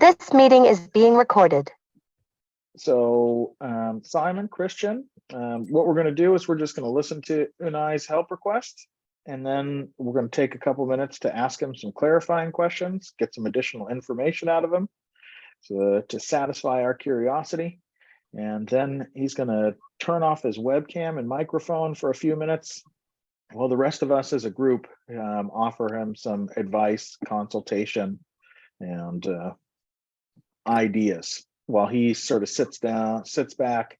This meeting is being recorded. So Simon, Christian, what we're going to do is we're just going to listen to Unai's help request, and then we're going to take a couple minutes to ask him some clarifying questions, get some additional information out of him to satisfy our curiosity. And then he's going to turn off his webcam and microphone for a few minutes while the rest of us as a group offer him some advice, consultation, and ideas while he sort of sits back,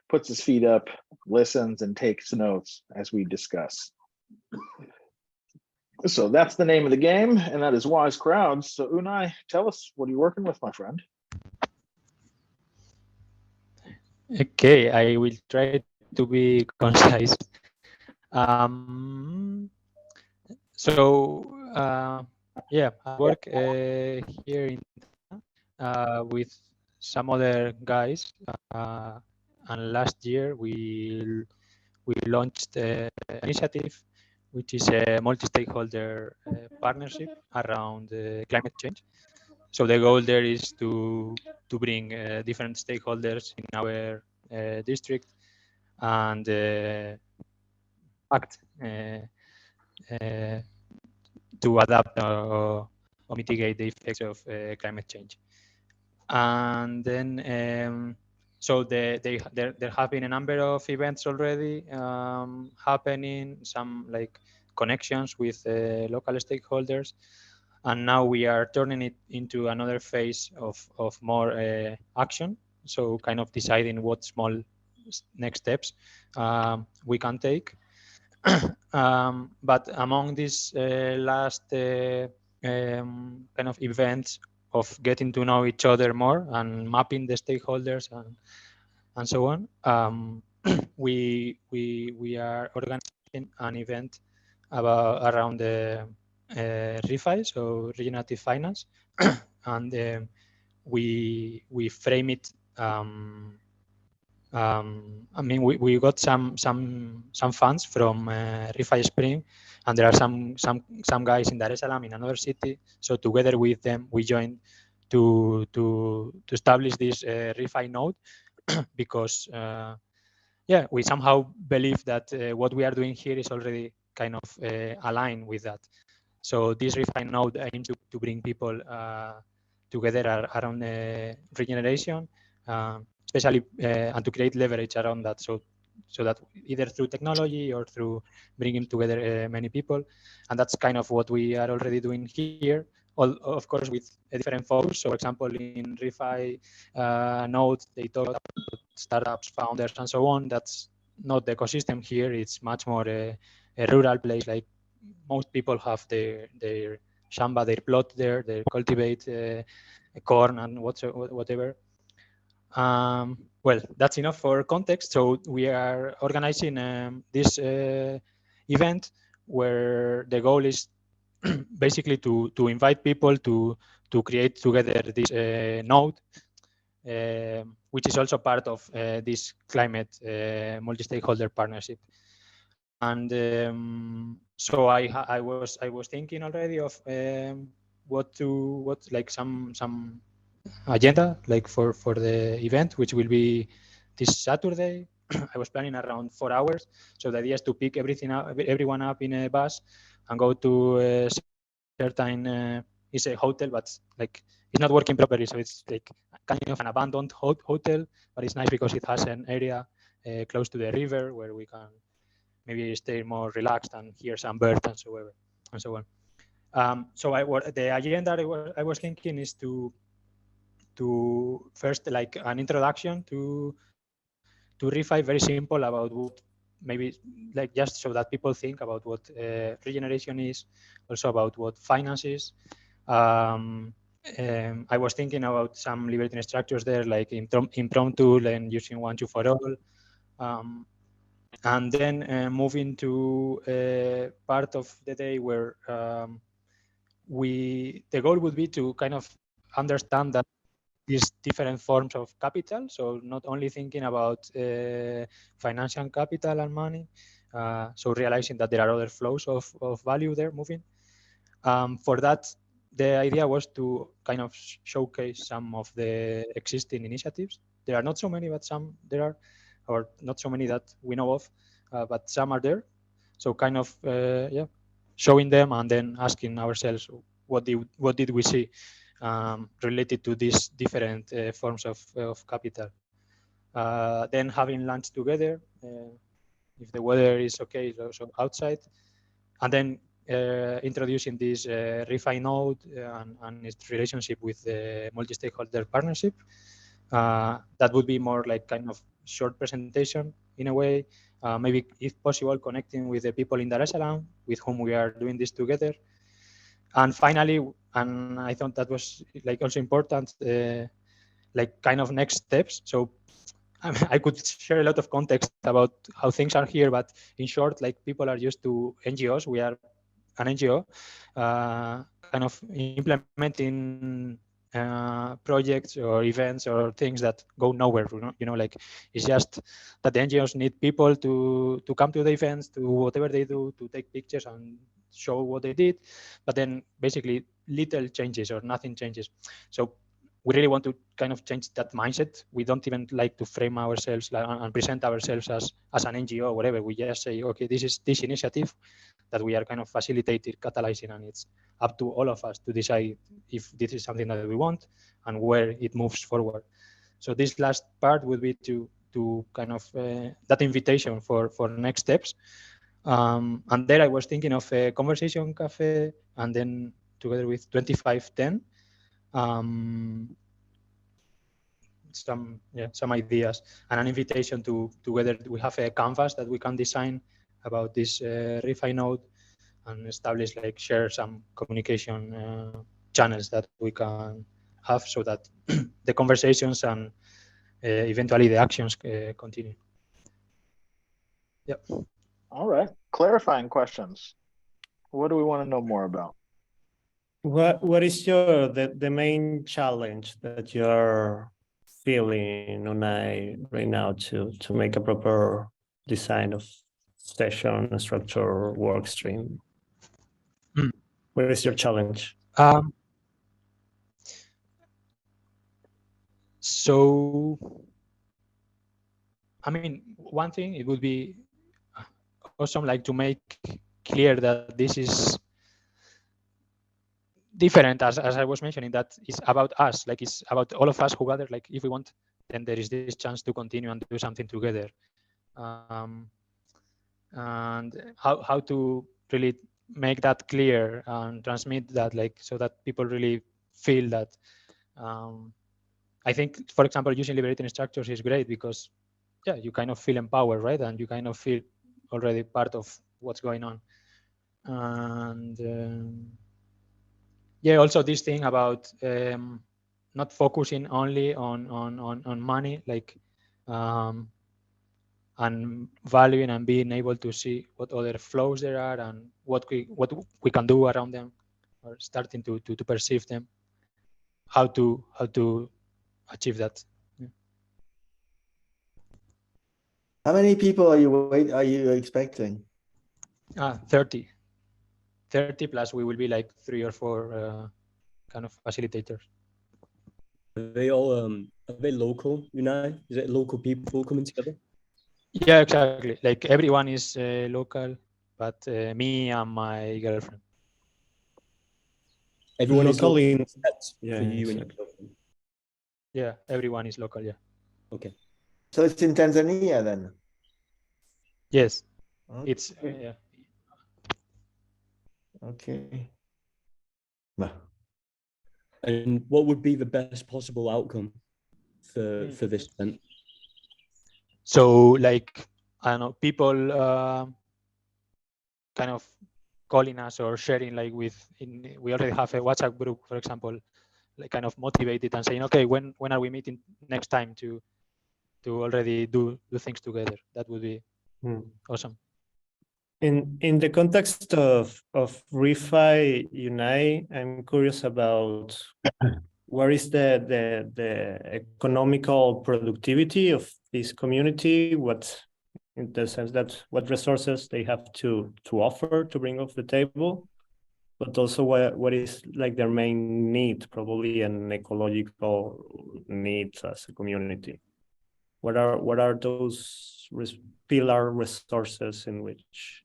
puts his feet up, listens, and takes notes as we discuss. So that's the name of the game, and that is Wise Crowds. So Unai, tell us, what are you working with, my friend? Okay, I will try to be concise. Yeah, I work here in with some other guys, and last year we launched an initiative which is a multi-stakeholder partnership around climate change. So the goal there is to bring different stakeholders in our district and act to adapt or mitigate the effects of climate change. And then, so there have been a number of events already happening, some like connections with local stakeholders. And now we are turning it into another phase of more action. So kind of deciding what small next steps we can take. But among these last kind of events of getting to know each other more and mapping the stakeholders and so on, we are organizing an event around the ReFi, so regenerative finance, and we frame it. I mean, we got some funds from ReFi Spring, and there are some guys in Dar es Salaam in another city. So together with them, we joined to establish this ReFi node because yeah, we somehow believe that what we are doing here is already kind of aligned with that. So this ReFi node aims to bring people together around regeneration, especially and to create leverage around that. So that either through technology or through bringing together many people, and that's kind of what we are already doing here. Of course, with a different focus. So, for example, in ReFi node, they talk about startups, founders, and so on. That's not the ecosystem here. It's much more a rural place. Like most people have their shamba, their plot there. They cultivate corn and whatever. Well, that's enough for context. So we are organizing this event where the goal is basically to invite people to create together this node, which is also part of this climate multi-stakeholder partnership. And so I was thinking already of what like some agenda like for the event, which will be this Saturday. I was planning around 4 hours. So the idea is to pick everyone up in a bus and go to a certain it's a hotel, but like it's not working properly. So it's like kind of an abandoned hotel, but it's nice because it has an area close to the river where we can maybe stay more relaxed and hear some birds and so on. So the agenda I was thinking is to first like an introduction to ReFi, very simple about what maybe like just so that people think about what regeneration is, also about what finance is. I was thinking about some liberating structures there, like impromptu and using 1, 2 for all. And then moving to part of the day where the goal would be to kind of understand that these different forms of capital. So not only thinking about financial capital and money, so realizing that there are other flows of value there moving. For that, the idea was to kind of showcase some of the existing initiatives. There are not so many, but some there are, or not so many that we know of, but some are there. So kind of showing them and then asking ourselves what did we see related to these different forms of capital. Then having lunch together, if the weather is okay, so outside, and then introducing this ReFi node and its relationship with the multi-stakeholder partnership. That would be more like kind of short presentation in a way, maybe if possible connecting with the people in Dar es Salaam with whom we are doing this together. And finally, and I thought that was like also important, like kind of next steps. So I could share a lot of context about how things are here, but in short, like people are used to NGOs. We are an NGO, kind of implementing projects or events or things that go nowhere. Like it's just that the NGOs need people to come to the events, to whatever they do, to take pictures and show what they did, but then basically little changes or nothing changes. So we really want to kind of change that mindset. We don't even like to frame ourselves and present ourselves as an NGO or whatever. We just say, okay, this is this initiative that we are kind of facilitating, catalyzing, and it's up to all of us to decide if this is something that we want and where it moves forward. So this last part would be to kind of that invitation for next steps. And there I was thinking of a conversation cafe, and then together with 2510, some ideas and an invitation to whether we have a canvas that we can design about this ReFi node and establish, like, share some communication channels that we can have so that the conversations and eventually the actions continue. Yeah. All right. Clarifying questions. What do we want to know more about? What is the main challenge that you're feeling right now to make a proper design of session, structure, work stream? What is your challenge? So, I mean, one thing, it would be awesome, like, to make clear that this is different, as I was mentioning, that it's about us, like it's about all of us who gather. Like, if we want, then there is this chance to continue and do something together. And how to really make that clear and transmit that, like, so that people really feel that. I think, for example, using liberating structures is great because, yeah, you kind of feel empowered, right? And you kind of feel already part of what's going on. And yeah, also this thing about not focusing only on money, like, and valuing and being able to see what other flows there are and what we can do around them, or starting to perceive them, how to achieve that. Yeah. How many people are you expecting? 30 plus. We will be like 3 or 4 kind of facilitators. Are they all are they local, Unai? Is it local people coming together? Yeah, exactly. Like, everyone is local, but me and my girlfriend. Everyone is Local local in- except Yeah, for you and exactly. your girlfriend. Yeah, everyone is local. Yeah. Okay. So it's in Tanzania then? Yes, Okay. it's yeah. Okay. Well, And what would be the best possible outcome for this event? So, like, I don't know, people kind of calling us or sharing, like, we already have a WhatsApp group, for example, like, kind of motivated and saying, okay, when are we meeting next time to already do things together? That would be awesome. In the context of ReFi Unite, I'm curious about where is the economical productivity of this community? What, in the sense that what resources they have to offer to bring off the table, but also what is like their main need, probably an ecological needs as a community. What are those pillar resources in which,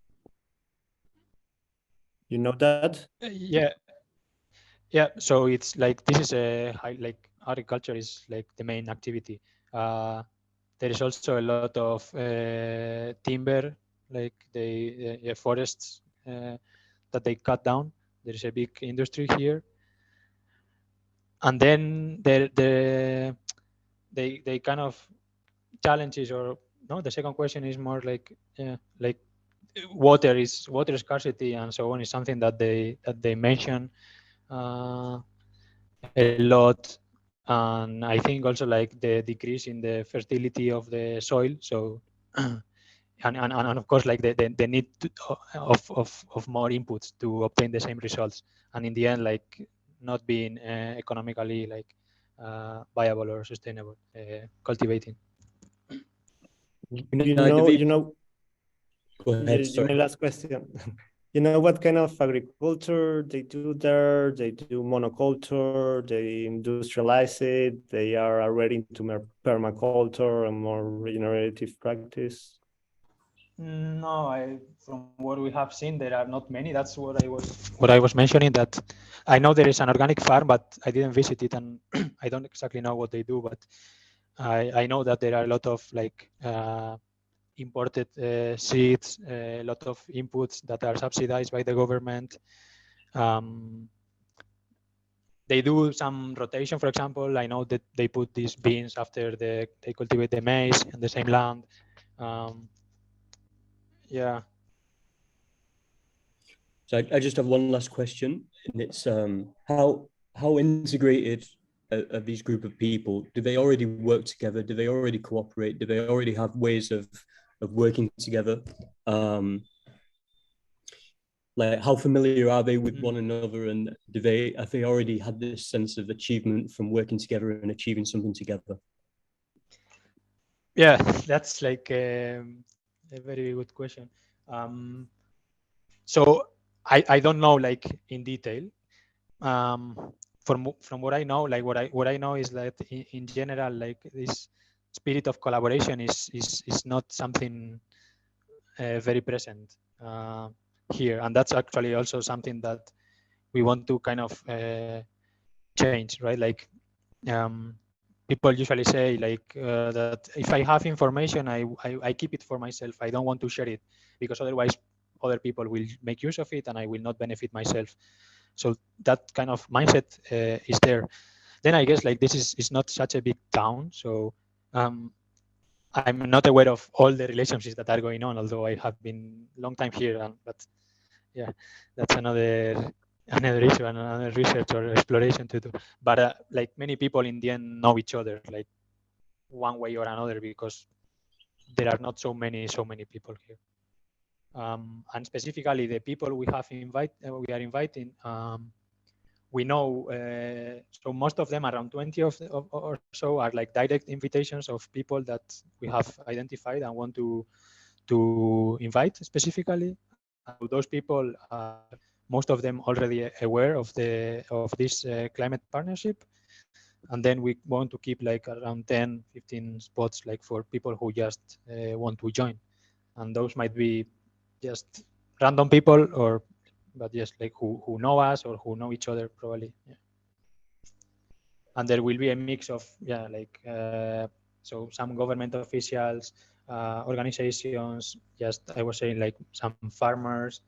you know that? Yeah, so it's like this is a high, like agriculture is like the main activity. There is also a lot of timber, like the forests that they cut down. There is a big industry here, and then they kind of challenges, or no, the second question is more like water scarcity and so on is something that they mention a lot. And I think also like the decrease in the fertility of the soil. So and of course like the need of more inputs to obtain the same results, and in the end like not being economically like viable or sustainable cultivating. You know, Go ahead, my sorry. last question. You know what kind of agriculture they do there? They do monoculture, they industrialize it, they are already into permaculture and more regenerative practice. No, from what we have seen, there are not many. That's what I was mentioning. That I know there is an organic farm, but I didn't visit it, and I don't exactly know what they do. But I know that there are a lot of like imported seeds, a lot of inputs that are subsidized by the government. They do some rotation, for example. I know that they put these beans after they cultivate the maize in the same land. Yeah. So I just have one last question, and it's how integrated are these group of people? Do they already work together? Do they already cooperate? Do they already have ways of working together? Like how familiar are they with one another, and have they already had this sense of achievement from working together and achieving something together? Yeah, that's like a very good question. So I don't know like in detail. From what I know, like what I know is that in general, like this spirit of collaboration is not something very present here, and that's actually also something that we want to kind of change, right? Like people usually say like that if I have information, I keep it for myself. I don't want to share it because otherwise other people will make use of it and I will not benefit myself. So that kind of mindset is there. Then I guess like this is not such a big town, so I'm not aware of all the relationships that are going on, although I have been long time here. But yeah, that's another issue and another research or exploration to do. But like many people in the end know each other, like one way or another, because there are not so many people here. And specifically, the people we are inviting, we know. So most of them, around 20 or so, are like direct invitations of people that we have identified and want to invite specifically. Those people, most of them already aware of this climate partnership, and then we want to keep like around 10-15 spots like for people who just want to join, and those might be just random people but just like who know us or who know each other probably. Yeah. And there will be a mix of like so some government officials, organizations, just I was saying like some farmers,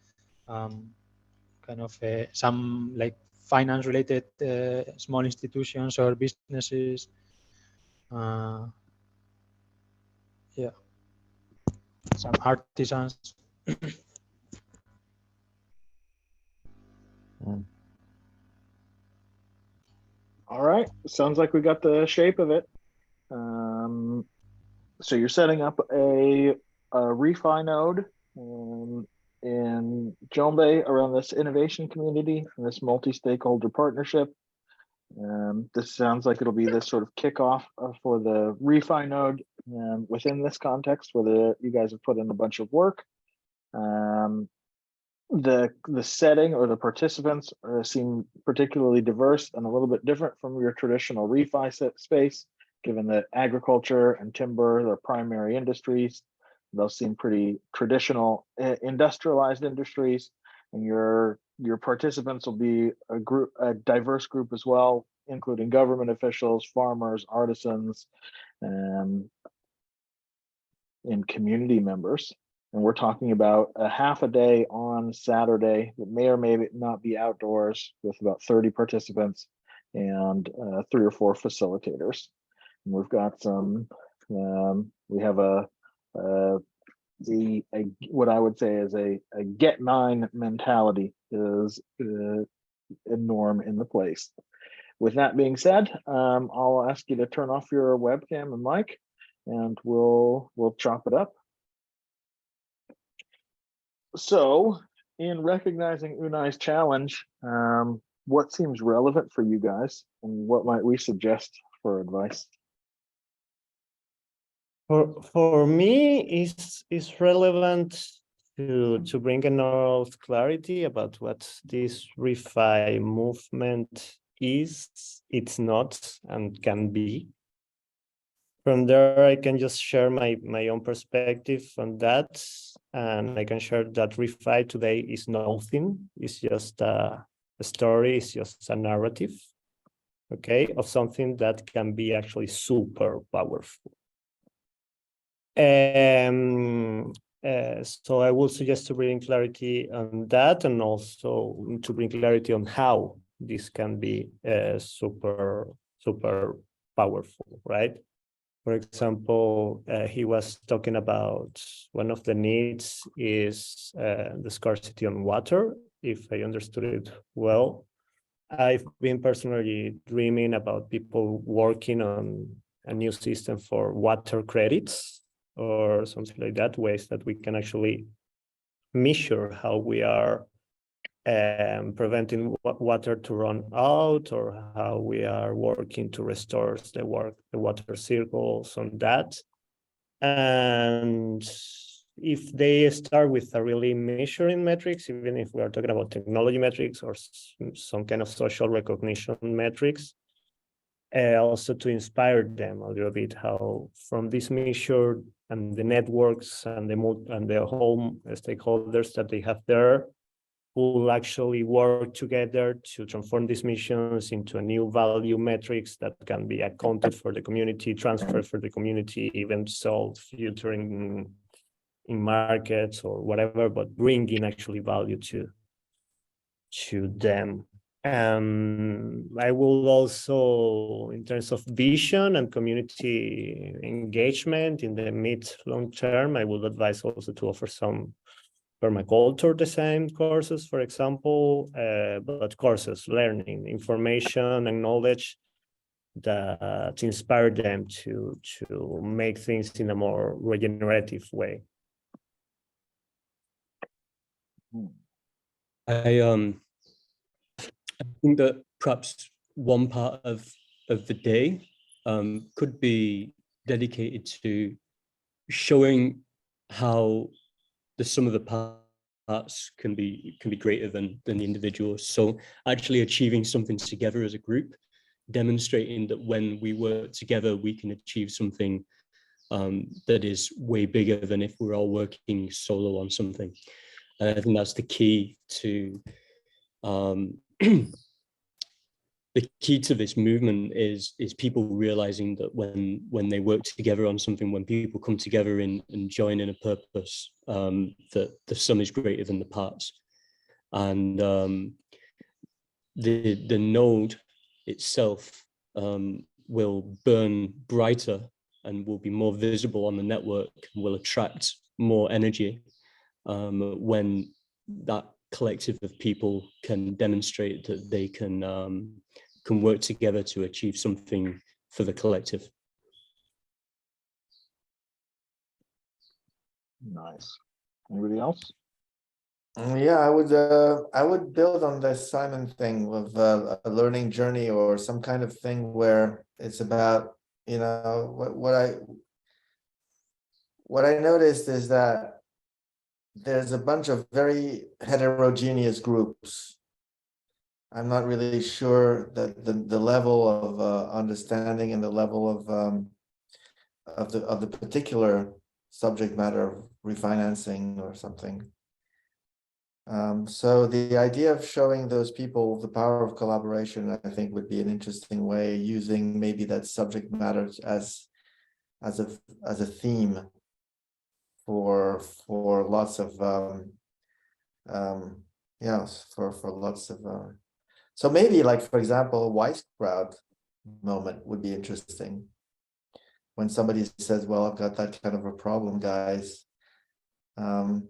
kind of some like finance related small institutions or businesses. Yeah, some artisans. All right, sounds like we got the shape of it. So you're setting up a ReFi node in Njombe around this innovation community and this multi-stakeholder partnership. This sounds like it'll be this sort of kickoff for the ReFi node within this context, where you guys have put in a bunch of work. the setting or the participants seem particularly diverse and a little bit different from your traditional refi space, given that agriculture and timber are primary industries. Those seem pretty traditional industrialized industries, and your participants will be a diverse group as well, including government officials, farmers, artisans, and community members. And we're talking about a half a day on Saturday that may or may not be outdoors, with about 30 participants and 3 or 4 facilitators. And we've got some, we have what I would say is a get 9 mentality is a norm in the place. With that being said, I'll ask you to turn off your webcam and mic, and we'll chop it up. So, in recognizing Unai's challenge, what seems relevant for you guys, and what might we suggest for advice? For me, it's relevant to bring enough clarity about what this ReFi movement is, it's not, and can be. From there, I can just share my own perspective on that, and I can share that ReFi today is nothing. It's just a story, it's just a narrative, okay, of something that can be actually super powerful. So I will suggest to bring clarity on that, and also to bring clarity on how this can be super powerful, right? For example, he was talking about one of the needs is the scarcity on water, if I understood it well. I've been personally dreaming about people working on a new system for water credits or something like that, ways that we can actually measure how we are preventing water to run out, or how we are working to restore the water circles on that. And if they start with a really measuring metrics, even if we are talking about technology metrics or some kind of social recognition metrics, also to inspire them a little bit, how from this measure and the networks and the whole stakeholders that they have there will actually work together to transform these missions into a new value metrics that can be accounted for the community, transferred for the community, even sold future in markets or whatever, but bringing actually value to them. I will also, in terms of vision and community engagement in the mid-long term, I would advise also to offer some permaculture design courses, for example, but courses, learning, information, and knowledge that to inspire them to make things in a more regenerative way. I think that perhaps one part of the day could be dedicated to showing how the sum of the parts can be greater than the individuals. So actually achieving something together as a group, demonstrating that when we work together, we can achieve something that is way bigger than if we're all working solo on something. And I think that's the key to the key to this movement is people realizing that when they work together on something, when people come together and join in a purpose, that the sum is greater than the parts. And the node itself will burn brighter and will be more visible on the network, will attract more energy when that collective of people can demonstrate that they can work together to achieve something for the collective. Nice. Anybody else? Yeah, I would build on this Simon thing of a learning journey, or some kind of thing where it's about, you know, what I noticed is that there's a bunch of very heterogeneous groups. I'm not really sure that the level of understanding and the level of the particular subject matter of refinancing or something. So the idea of showing those people the power of collaboration, I think, would be an interesting way, using maybe that subject matter as a theme for lots of yes, for lots of so maybe, like, for example, a wise crowd moment would be interesting. When somebody says, well, I've got that kind of a problem, guys, help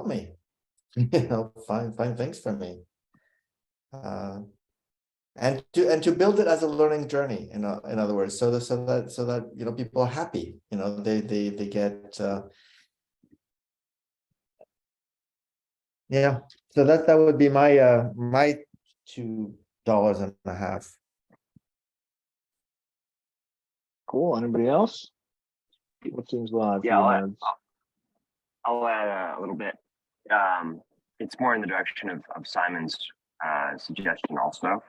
me, find things for me, and to build it as a learning journey, in other words, so that people are happy, they get yeah. So that would be my my $2.50. Cool. Anybody else? What seems live? Yeah, I'll add a little bit. It's more in the direction of Simon's suggestion also,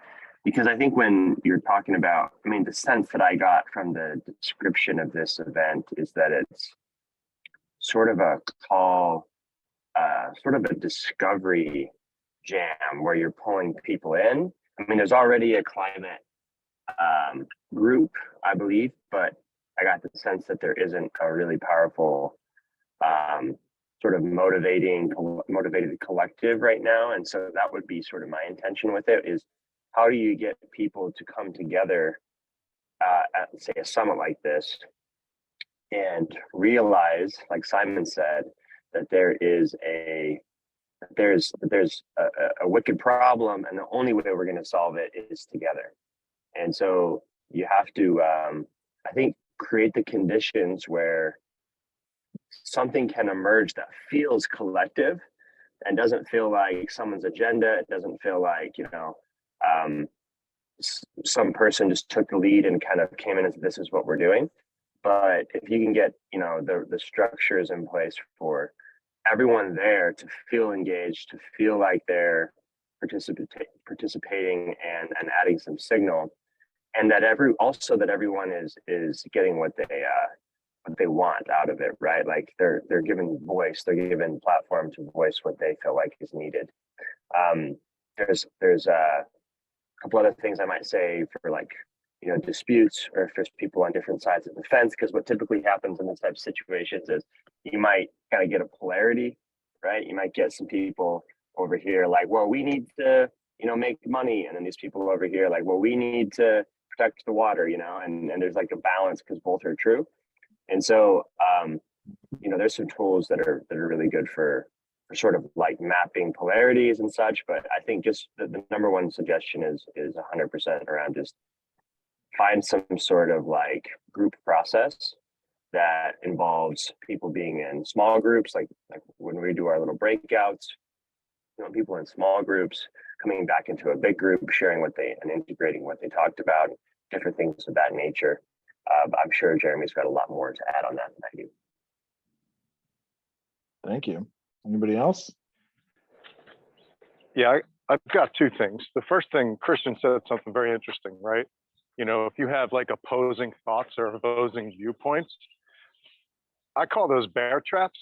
because I think when you're talking about, I mean, the sense that I got from the description of this event is that it's sort of a call, sort of a discovery jam where you're pulling people in. I mean, there's already a climate group, I believe, but I got the sense that there isn't a really powerful sort of motivated collective right now. And so that would be sort of my intention with it, is how do you get people to come together at, say, a summit like this and realize, like Simon said, that there's a wicked problem, and the only way we're going to solve it is together. And so you have to, I think, create the conditions where something can emerge that feels collective and doesn't feel like someone's agenda. It doesn't feel like, some person just took the lead and kind of came in and said, this is what we're doing. But if you can get, the structures in place for everyone there to feel engaged, to feel like they're participating and adding some signal, and that everyone is getting what they want out of it, right? Like they're given voice, they're given platform to voice what they feel like is needed. There's a couple other things I might say for, like, disputes, or if there's people on different sides of the fence, because what typically happens in this type of situations is you might kind of get a polarity, right? You might get some people over here like, well, we need to, make money. And then these people over here like, well, we need to protect the water, and there's like a balance because both are true. And so, there's some tools that are really good for sort of like mapping polarities and such. But I think just the number one suggestion is 100% around just find some sort of like group process that involves people being in small groups, like when we do our little breakouts, people in small groups coming back into a big group, sharing and integrating what they talked about, different things of that nature. I'm sure Jeremy's got a lot more to add on that than I do. Thank you. Anybody else? Yeah, I've got two things. The first thing, Christian said something very interesting, right? If you have like opposing thoughts or opposing viewpoints, I call those bear traps.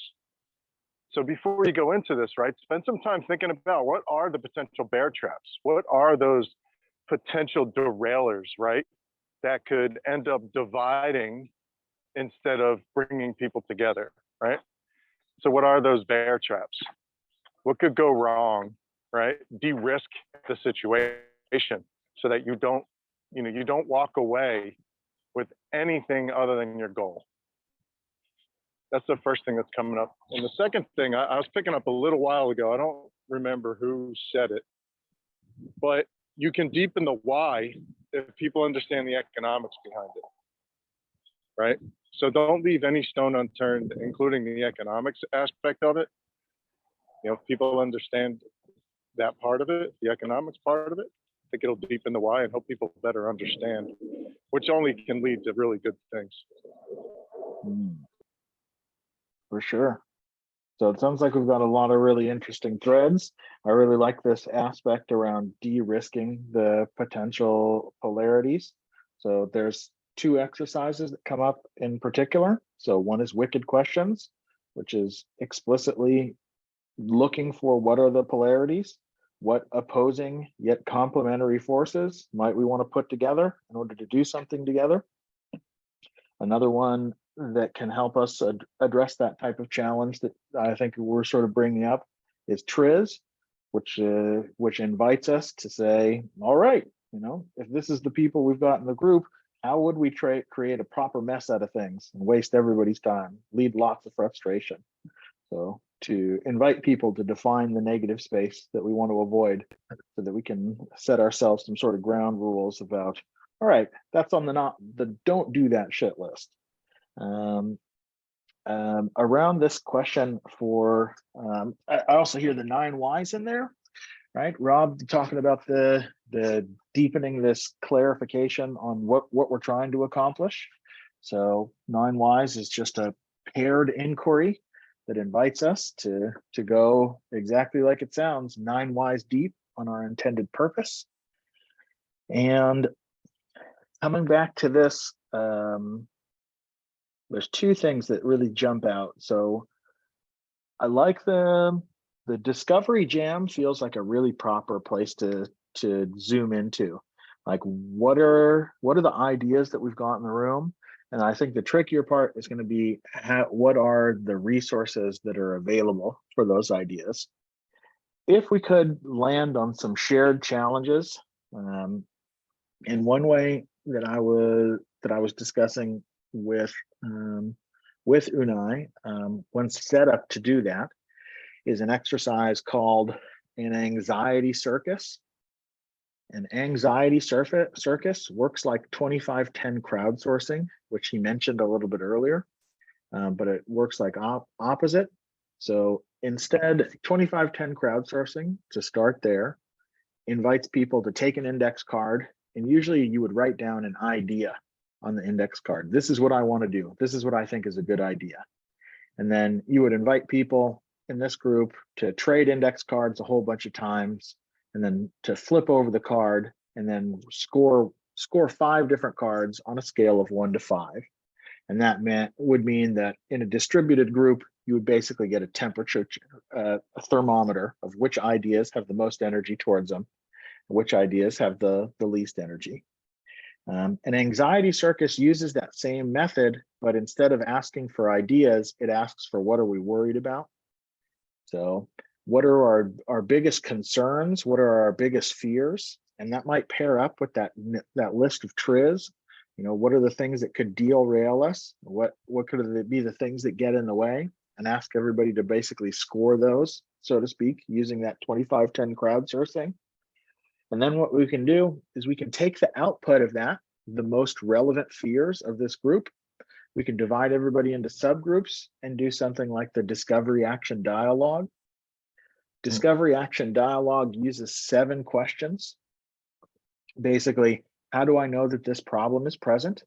So before you go into this, right, spend some time thinking about what are the potential bear traps? What are those potential derailers, right, that could end up dividing instead of bringing people together, right? So what are those bear traps? What could go wrong, right? De-risk the situation so that you don't walk away with anything other than your goal. That's the first thing that's coming up. And the second thing I was picking up a little while ago, I don't remember who said it, but you can deepen the why if people understand the economics behind it, right? So don't leave any stone unturned, including the economics aspect of it. If people understand that part of it, the economics part of it, I think it'll deepen the why and help people better understand, which only can lead to really good things. For sure. So it sounds like we've got a lot of really interesting threads. I really like this aspect around de-risking the potential polarities. So there's two exercises that come up in particular. So one is wicked questions, which is explicitly looking for what are the polarities, what opposing yet complementary forces might we want to put together in order to do something together. Another one that can help us address that type of challenge that I think we're sort of bringing up is TRIZ, which invites us to say, all right, you know, if this is the people we've got in the group, how would we create a proper mess out of things and waste everybody's time, lead lots of frustration? So to invite people to define the negative space that we want to avoid so that we can set ourselves some sort of ground rules about, all right, that's on the don't do that shit list. Around this question for, I also hear the 9 whys in there, right? Rob talking about the deepening this clarification on what we're trying to accomplish. So 9 whys is just a paired inquiry that invites us to go exactly like it sounds, 9 whys deep on our intended purpose. And coming back to this, there's 2 things that really jump out. So I like the discovery jam feels like a really proper place to zoom into. Like what are the ideas that we've got in the room? And I think the trickier part is going to be what are the resources that are available for those ideas. If we could land on some shared challenges, in one way that I was discussing with Unai, when set up to do that, is an exercise called an anxiety circus. An anxiety circus works like 25-10 crowdsourcing, which he mentioned a little bit earlier, but it works like opposite. So instead, 25-10 crowdsourcing, to start there, invites people to take an index card, and usually you would write down an idea on the index card. This is what I want to do. This is what I think is a good idea. And then you would invite people in this group to trade index cards a whole bunch of times, and then to flip over the card and then score 5 different cards on a scale of 1 to 5. And that would mean that in a distributed group, you would basically get a temperature, a thermometer of which ideas have the most energy towards them, which ideas have the least energy. An anxiety circus uses that same method, but instead of asking for ideas, it asks for what are we worried about? So what are our biggest concerns? What are our biggest fears? And that might pair up with that list of TRIZ. You know, what are the things that could derail us? What could be the things that get in the way? And ask everybody to basically score those, so to speak, using that 25-10 crowdsourcing. And then what we can do is we can take the output of that, the most relevant fears of this group. We can divide everybody into subgroups and do something like the Discovery Action Dialog. Discovery Action Dialog uses 7 questions. Basically, how do I know that this problem is present?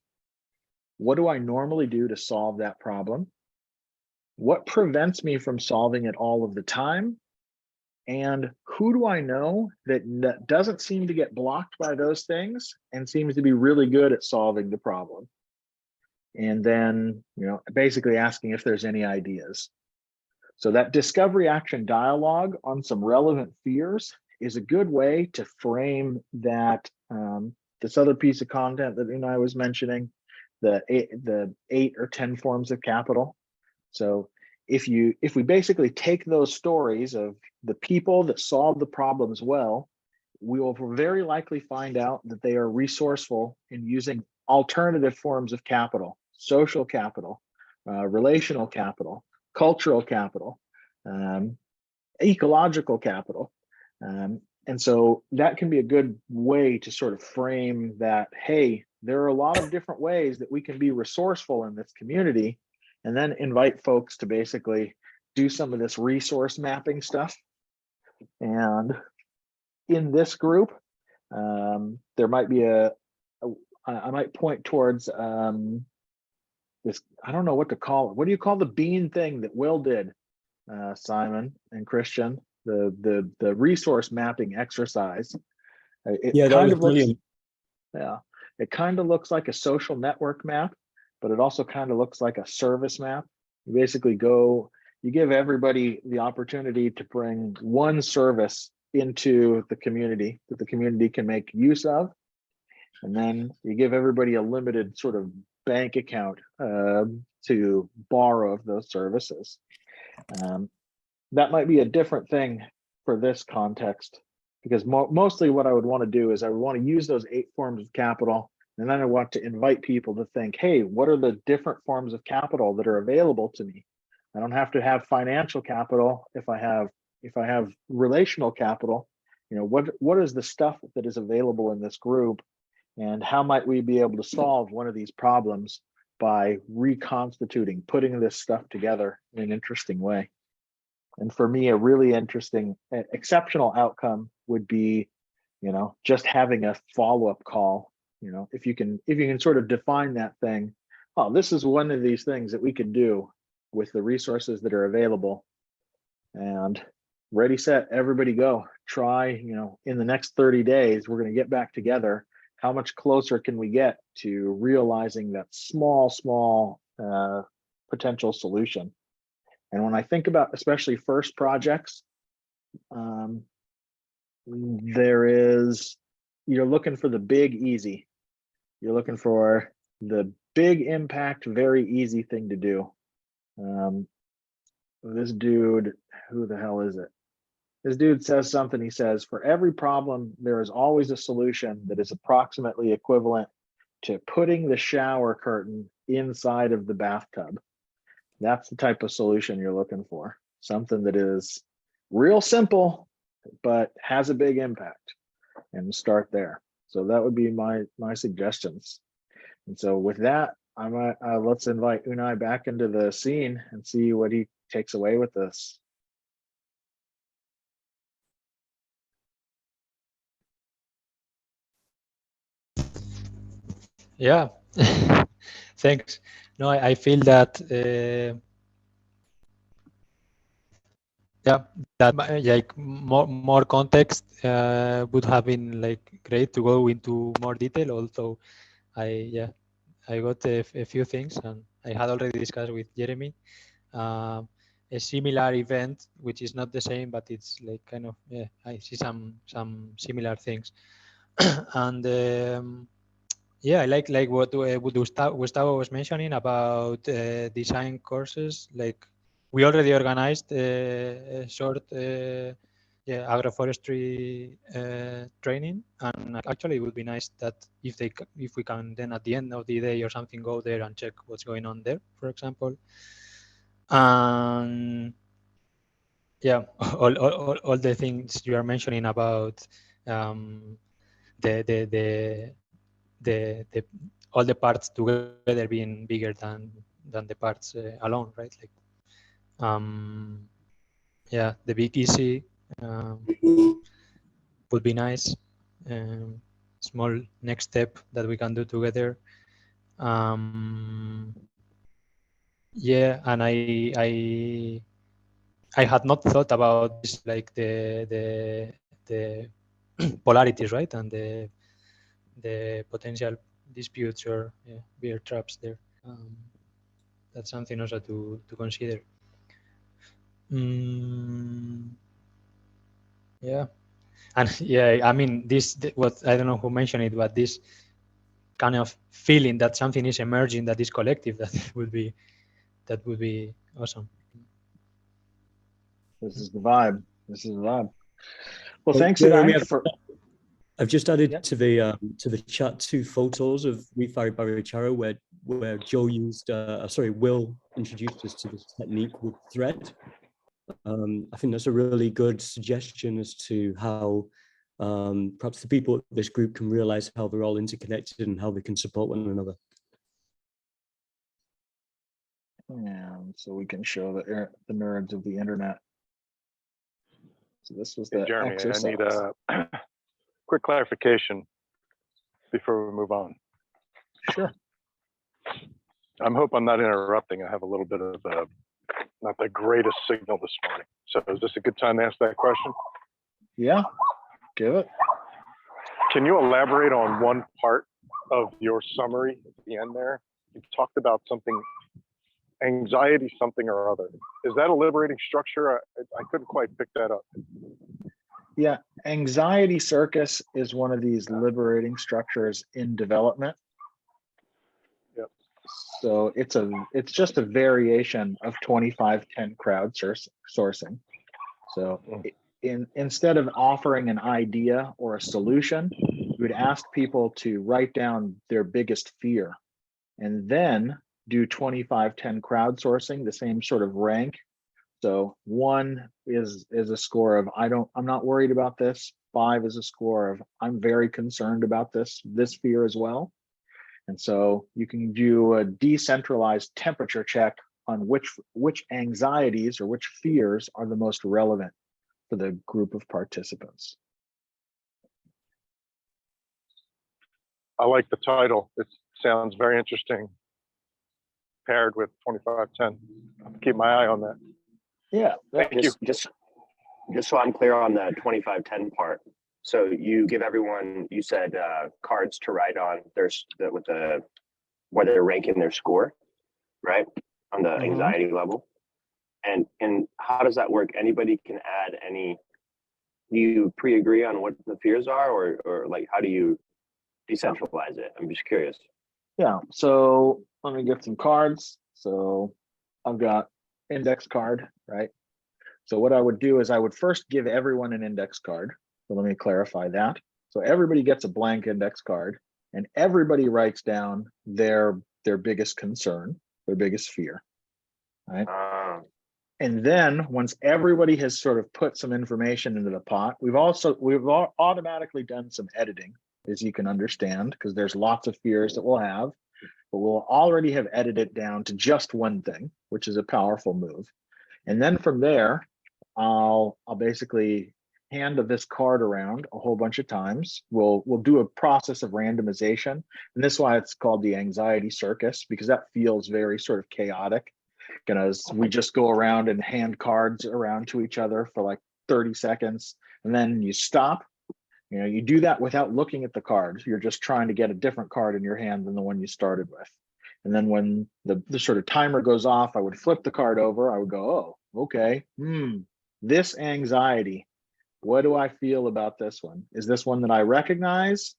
What do I normally do to solve that problem? What prevents me from solving it all of the time? And who do I know that doesn't seem to get blocked by those things and seems to be really good at solving the problem? And then, you know, basically asking if there's any ideas. So that Discovery Action Dialog on some relevant fears is a good way to frame that this other piece of content that Unai was mentioning, the 8 or 10 forms of capital. So if we basically take those stories of the people that solve the problems well, we will very likely find out that they are resourceful in using alternative forms of capital, social capital, relational capital, cultural capital, ecological capital. And so that can be a good way to sort of frame that, hey, there are a lot of different ways that we can be resourceful in this community, and then invite folks to basically do some of this resource mapping stuff. And in this group, there might be I might point towards this, I don't know what to call it. What do you call the bean thing that Will did? Simon and Christian, the resource mapping exercise. It Yeah, that kind was of looks, brilliant. yeah, it kind of looks like a social network map, but it also kind of looks like a service map. You basically go, you give everybody the opportunity to bring one service into the community that the community can make use of. And then you give everybody a limited sort of bank account to borrow of those services. That might be a different thing for this context, because mostly what I would want to do is I would want to use those 8 forms of capital, and then I want to invite people to think, hey, what are the different forms of capital that are available to me? I don't have to have financial capital if I have relational capital. You know, what is the stuff that is available in this group, and how might we be able to solve one of these problems by reconstituting, putting this stuff together in an interesting way. And for me, a really interesting, exceptional outcome would be, you know, just having a follow-up call. You know, if you can sort of define that thing, oh, this is one of these things that we can do with the resources that are available, and ready, set, everybody go. Try, you know, in the next 30 days, we're going to get back together. How much closer can we get to realizing that small potential solution? And when I think about especially first projects, you're looking for the big easy. You're looking for the big impact, very easy thing to do. This dude, who the hell is it? This dude says something, he says, for every problem, there is always a solution that is approximately equivalent to putting the shower curtain inside of the bathtub. That's the type of solution you're looking for. Something that is real simple, but has a big impact, and start there. So that would be my suggestions. And so with that, let's invite Unai back into the scene and see what he takes away with this. Yeah, thanks. No, I feel that yeah, that like more context would have been like great to go into more detail. Although I got a few things, and I had already discussed with Jeremy a similar event, which is not the same, but it's like kind of, yeah, I see some similar things. And yeah, I like what Gustavo was mentioning about design courses. Like we already organized a short agroforestry training, and actually it would be nice that if we can then at the end of the day or something go there and check what's going on there, for example. And yeah, all the things you are mentioning about the all the parts together being bigger than the parts alone, right? Like yeah, the big easy would be nice. Small next step that we can do together. Yeah, and I had not thought about this, like the polarities, right, and the potential disputes or bear traps there. That's something also to consider. Yeah, and yeah, I mean, what I don't know who mentioned it, but this kind of feeling that something is emerging that is collective, that would be awesome. This is the vibe. Well, thanks, Jeremy, Unai. I've just added Yeah. to the chat 2 photos of ReFi Barricharo where Joe used Will introduced us to this technique with thread. I think that's a really good suggestion as to how perhaps the people at this group can realize how they're all interconnected and how they can support one another. And so we can show the nerds of the internet. So this was the Jeremy, exercise. I need a quick clarification before we move on. Sure. I hope I'm not interrupting. I have a little bit of a not the greatest signal this morning. So is this a good time to ask that question? Yeah, give it. Can you elaborate on one part of your summary at the end there? You talked about something, anxiety, something or other. Is that a liberating structure? I couldn't quite pick that up. Yeah, anxiety circus is one of these liberating structures in development. Yep. So it's just a variation of 2510 crowdsourcing. So instead of offering an idea or a solution, you would ask people to write down their biggest fear and then do 2510 crowdsourcing, the same sort of rank. So 1 is a score of I'm not worried about this. 5 is a score of I'm very concerned about this fear as well. And so you can do a decentralized temperature check on which anxieties or which fears are the most relevant for the group of participants. I like the title. It sounds very interesting. Paired with 2510. I'll keep my eye on that. Yeah, Thank you. Just so I'm clear on the 2510 part. So you give everyone, you said cards to write on where they're ranking their score, right? On the anxiety level. And how does that work? Anybody can add any, do you pre-agree on what the fears are or like how do you decentralize it? I'm just curious. Yeah, so let me get some cards. So I've got index card, right? So what I would do is I would first give everyone an index card. So let me clarify that. So everybody gets a blank index card and everybody writes down their biggest concern, their biggest fear, right? And then once everybody has sort of put some information into the pot, we've automatically done some editing, as you can understand, because there's lots of fears that we'll have, but we'll already have edited down to just one thing, which is a powerful move. And then from there, I'll basically hand this card around a whole bunch of times. We'll do a process of randomization. And this is why it's called the anxiety circus, because that feels very sort of chaotic. As we just go around and hand cards around to each other for like 30 seconds, and then you stop. You do that without looking at the cards. You're just trying to get a different card in your hand than the one you started with. And then when the sort of timer goes off, I would flip the card over. I would go, oh, okay. This anxiety, what do I feel about this one? Is this one that I recognize?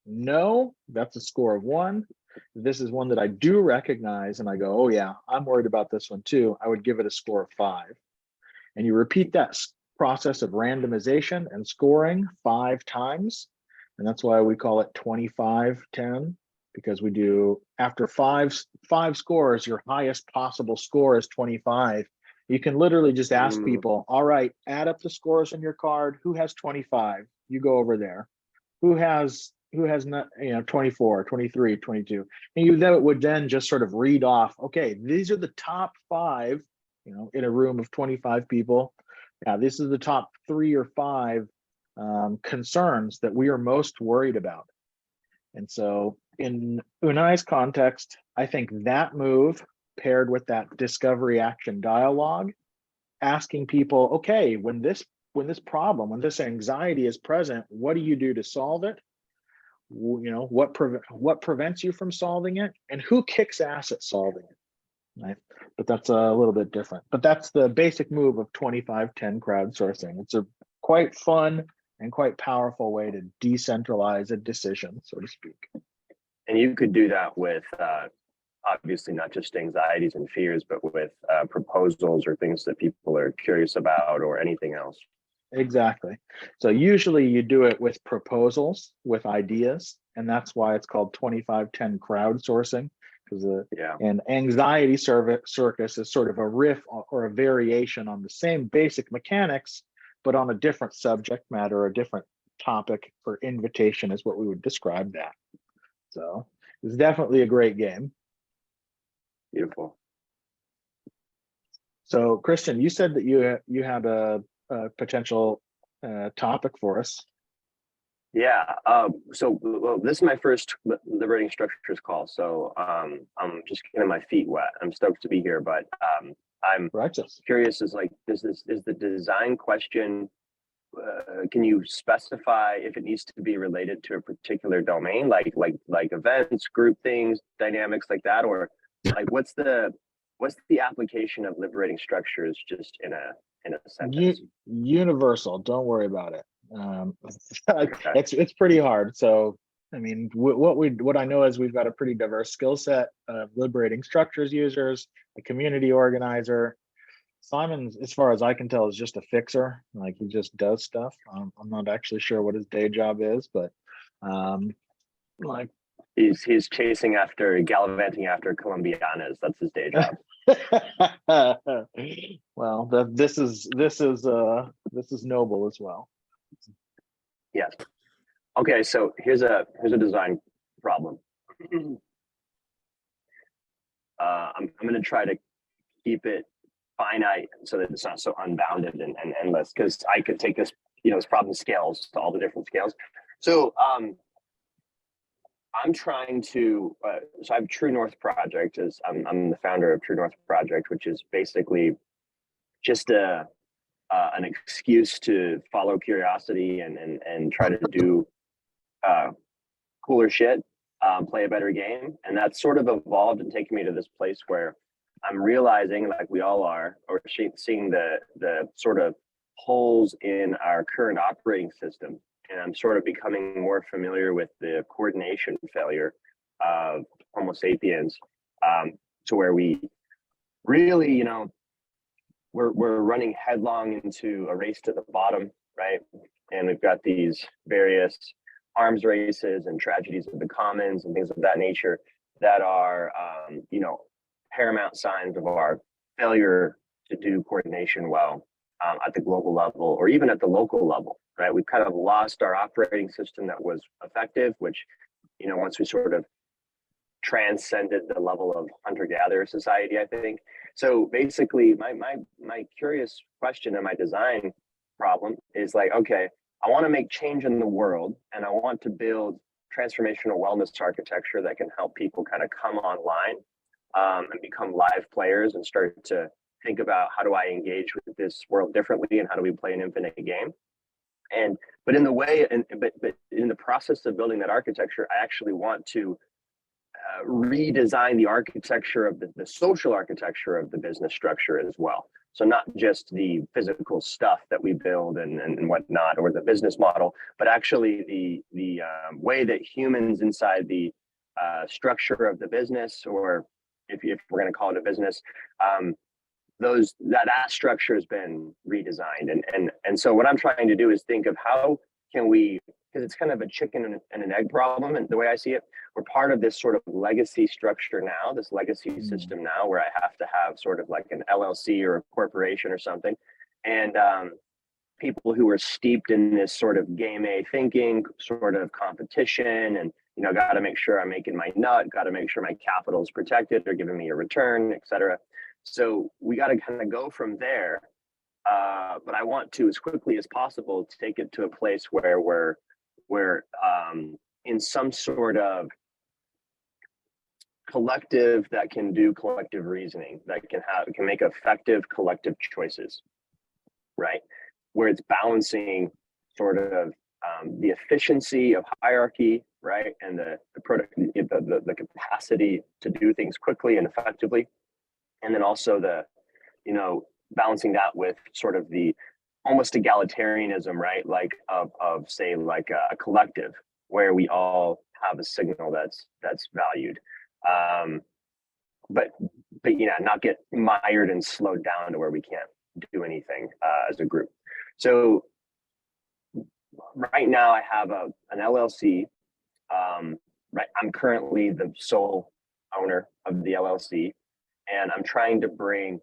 No, that's a score of 1. This is one that I do recognize and I go, oh yeah, I'm worried about this one too. I would give it a score of 5. And you repeat that process of randomization and scoring 5 times. And that's why we call it 2510, because we do, after five scores, your highest possible score is 25. You can literally just ask people, all right, add up the scores on your card. Who has 25? You go over there. Who has not, 24, 23, 22. And you would then just sort of read off, okay, these are the top 5, in a room of 25 people. Yeah, this is the top 3 or 5 concerns that we are most worried about. And so in Unai's context, I think that move paired with that discovery action dialogue, asking people, okay, when this anxiety is present, what do you do to solve it? What prevents you from solving it, and who kicks ass at solving it, right? But that's a little bit different. But that's the basic move of 2510 crowdsourcing. It's a quite fun and quite powerful way to decentralize a decision, so to speak. And you could do that with obviously not just anxieties and fears, but with proposals or things that people are curious about or anything else. Exactly. So usually you do it with proposals, with ideas, and that's why it's called 2510 crowdsourcing, because and anxiety circus is sort of a riff or a variation on the same basic mechanics, but on a different subject matter, a different topic or invitation is what we would describe that. So it's definitely a great game. Beautiful. So Christian, you said that you had a potential topic for us. Yeah. So this is my first Liberating Structures call. So I'm just getting my feet wet. I'm stoked to be here, but I'm Righteous. curious, is the design question, can you specify if it needs to be related to a particular domain, like events, group things, dynamics like that, or like what's the application of liberating structures just in a sentence? Universal. Don't worry about it. Okay. It's pretty hard. So I mean, what I know is we've got a pretty diverse skill set of liberating structures users, a community organizer. Simon, as far as I can tell, is just a fixer. Like he just does stuff. I'm not actually sure what his day job is, but like He's gallivanting after Colombianas. That's his day job. well, this is noble as well. Yes. Okay, so here's a design problem. I'm going to try to keep it finite so that it's not so unbounded and endless, because I could take this, this problem scales to all the different scales. So I'm trying to, so I have True North Project. I'm the founder of True North Project, which is basically just an excuse to follow curiosity and try to do cooler shit, play a better game. And that's sort of evolved and taken me to this place where I'm realizing, like we all are, or seeing the sort of holes in our current operating system. And I'm sort of becoming more familiar with the coordination failure of Homo sapiens, to where we really, we're running headlong into a race to the bottom, right? And we've got these various arms races and tragedies of the commons and things of that nature that are, paramount signs of our failure to do coordination well at the global level or even at the local level, right? We've kind of lost our operating system that was effective, which, once we sort of transcended the level of hunter-gatherer society, I think. So basically, my curious question and my design problem is like, okay, I want to make change in the world, and I want to build transformational wellness architecture that can help people kind of come online and become live players and start to think about how do I engage with this world differently and how do we play an infinite game. But in the process of building that architecture, I actually want to redesign the architecture of the social architecture of the business structure as well. So not just the physical stuff that we build and whatnot, or the business model, but actually the way that humans inside the structure of the business, or if we're going to call it a business, that structure has been redesigned. And so what I'm trying to do is think of how can we, because it's kind of a chicken and an egg problem, and the way I see it, we're part of this sort of legacy structure now, this legacy system now, where I have to have sort of like an LLC or a corporation or something, and people who are steeped in this sort of game A thinking, sort of competition, and got to make sure I'm making my nut, got to make sure my capital is protected, they're giving me a return, etc. So we got to kind of go from there, but I want to, as quickly as possible, take it to a place where we're in some sort of collective that can do collective reasoning, that can make effective collective choices, right? Where it's balancing sort of the efficiency of hierarchy, right, and the capacity to do things quickly and effectively, and then also the balancing that with sort of the almost egalitarianism, right, like of say like a collective where we all have a signal that's valued, but not get mired and slowed down to where we can't do anything as a group. So right now I have an LLC. Right, I'm currently the sole owner of the LLC, and I'm trying to bring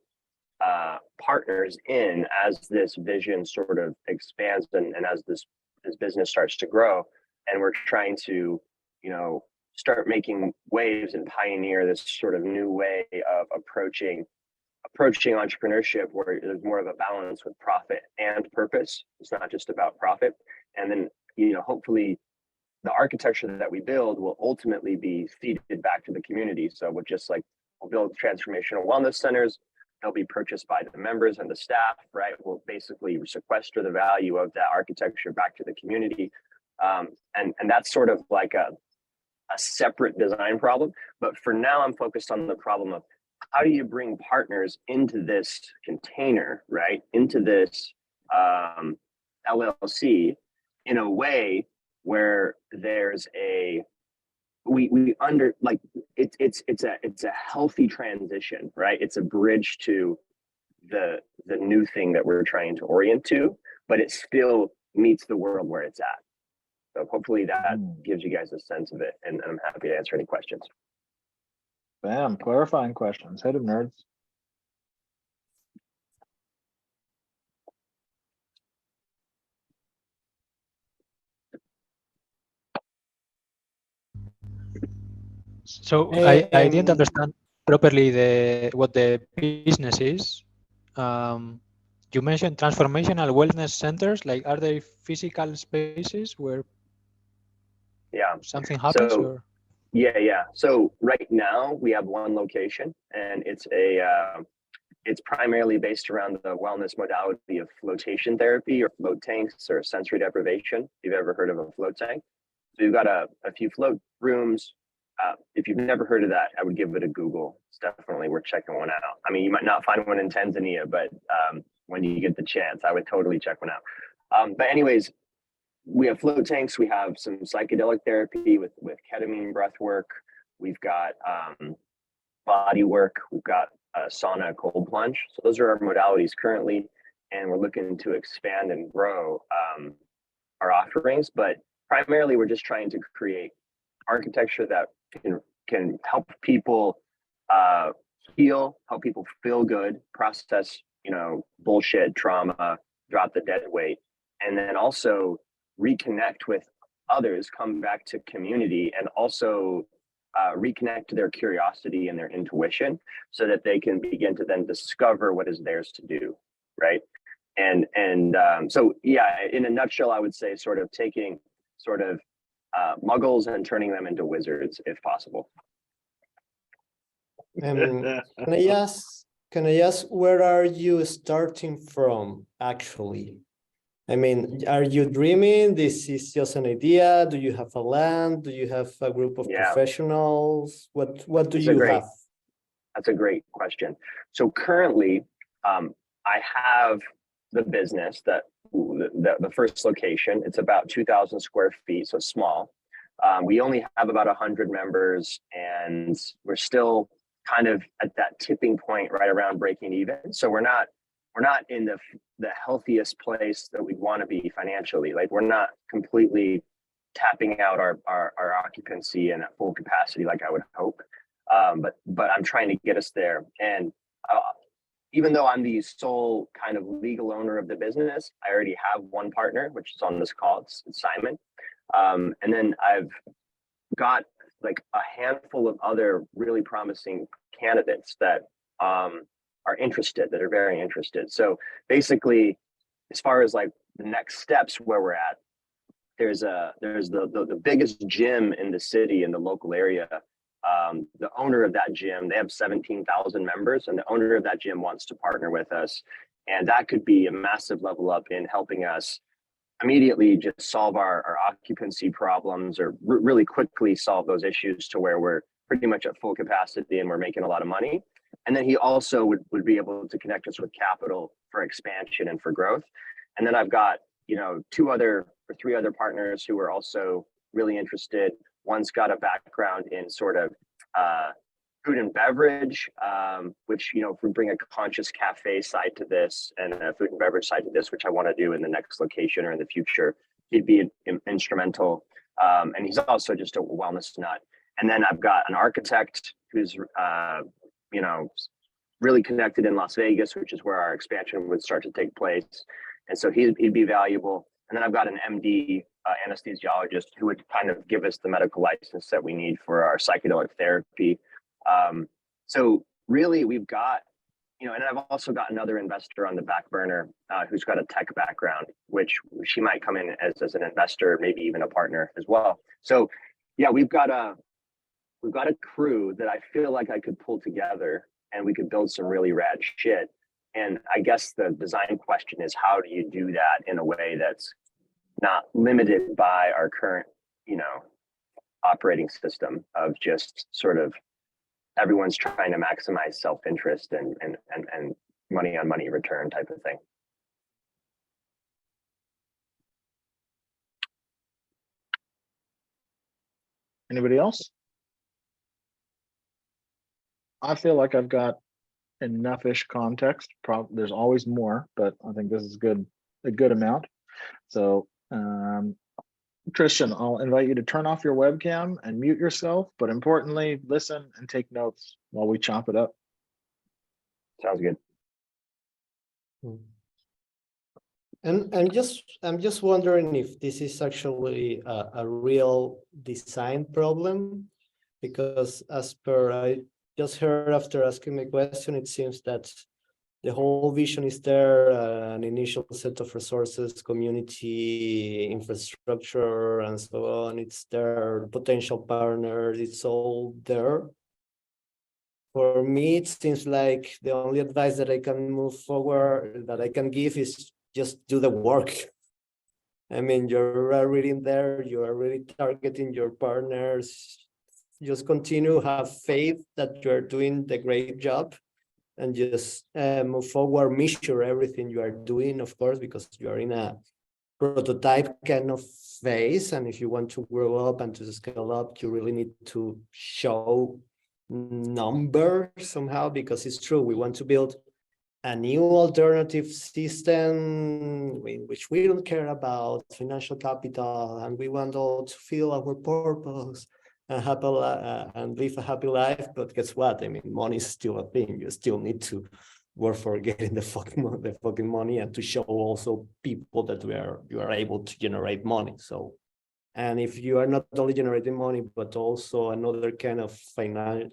partners in as this vision sort of expands and as this business starts to grow, and we're trying to start making waves and pioneer this sort of new way of approaching entrepreneurship, where there's more of a balance with profit and purpose. It's not just about profit. And then hopefully the architecture that we build will ultimately be feeded back to the community. So we'll build transformational wellness centers. they'll be purchased by the members and the staff, right? We'll basically sequester the value of that architecture back to the community. And that's sort of like a separate design problem. But for now, I'm focused on the problem of how do you bring partners into this container, right? Into this LLC in a way where there's it's a healthy transition, right? It's a bridge to the new thing that we're trying to orient to, but it still meets the world where it's at. So hopefully that gives you guys a sense of it, and I'm happy to answer any questions. Bam, clarifying questions. Hit 'em, nerds. So I didn't understand properly what the business is. You mentioned transformational wellness centers. Like, are they physical spaces where something happens? So, yeah. So right now we have one location, and it's primarily based around the wellness modality of flotation therapy or float tanks or sensory deprivation. If you've ever heard of a float tank. So you've got a few float rooms. If you've never heard of that, I would give it a Google. It's definitely worth checking one out. I mean, you might not find one in Tanzania, but when you get the chance, I would totally check one out. But anyways, we have float tanks. We have some psychedelic therapy with ketamine breath work. We've got body work. We've got sauna, cold plunge. So those are our modalities currently, and we're looking to expand and grow our offerings. But primarily, we're just trying to create architecture that can help people heal, help people feel good, process, bullshit, trauma, drop the dead weight, and then also reconnect with others, come back to community, and also reconnect to their curiosity and their intuition so that they can begin to then discover what is theirs to do, right? And so, yeah, in a nutshell, I would say sort of taking sort of muggles and turning them into wizards if possible. Can I ask where are you starting from actually? I mean, are you dreaming? This is just an idea. Do you have a land? Do you have a group of professionals? What do you have? That's a great question. So currently, I have the business that the first location. It's about 2,000 square feet, so small. We only have about 100 members, and we're still kind of at that tipping point right around breaking even. So we're not in the healthiest place that we want to be financially. Like, we're not completely tapping out our occupancy and at full capacity like I would hope. But I'm trying to get us there. And even though I'm the sole kind of legal owner of the business, I already have one partner, which is on this call. It's Simon. And then I've got like a handful of other really promising candidates that are interested, that are very interested. So basically, as far as like the next steps where we're at, there's the biggest gym in the city, in the local area. The owner of that gym, they have 17,000 members, and the owner of that gym wants to partner with us. And that could be a massive level up in helping us immediately just solve our occupancy problems, or really quickly solve those issues to where we're pretty much at full capacity and we're making a lot of money. And then he also would be able to connect us with capital for expansion and for growth. And then I've got, 2 or 3 other partners who are also really interested. One's got a background in sort of food and beverage, which, if we bring a conscious cafe side to this and a food and beverage side to this, which I want to do in the next location or in the future, he'd be instrumental. And he's also just a wellness nut. And then I've got an architect who's, really connected in Las Vegas, which is where our expansion would start to take place. And so he'd be valuable. And then I've got an MD anesthesiologist who would kind of give us the medical license that we need for our psychedelic therapy. So really we've got, and I've also got another investor on the back burner who's got a tech background, which she might come in as an investor, maybe even a partner as well. So yeah, we've got a crew that I feel like I could pull together and we could build some really rad shit. And I guess the design question is, how do you do that in a way that's not limited by our current, operating system of just sort of everyone's trying to maximize self-interest and money on money return type of thing. Anybody else? I feel like I've got enough-ish context. There's always more, but I think this is a good amount. So, Christian, I'll invite you to turn off your webcam and mute yourself, but importantly, listen and take notes while we chop it up. Sounds good. And I'm just wondering if this is actually a real design problem, because as per I just heard after asking my question, it seems that the whole vision is there, an initial set of resources, community, infrastructure, and so on. It's there, potential partners, it's all there. For me, it seems like the only advice that I can move forward, that I can give, is just do the work. I mean, you're already in there, you're already targeting your partners. Just continue, have faith that you're doing the great job, and just move forward, measure everything you are doing, of course, because you are in a prototype kind of phase. And if you want to grow up and to scale up, you really need to show numbers somehow, because it's true, we want to build a new alternative system in which we don't care about financial capital, and we want all to feel our purpose and happy and live a happy life. But guess what? I mean, money is still a thing. You still need to work for getting the fucking money, and to show also people that you are able to generate money. So, and if you are not only generating money, but also another kind of another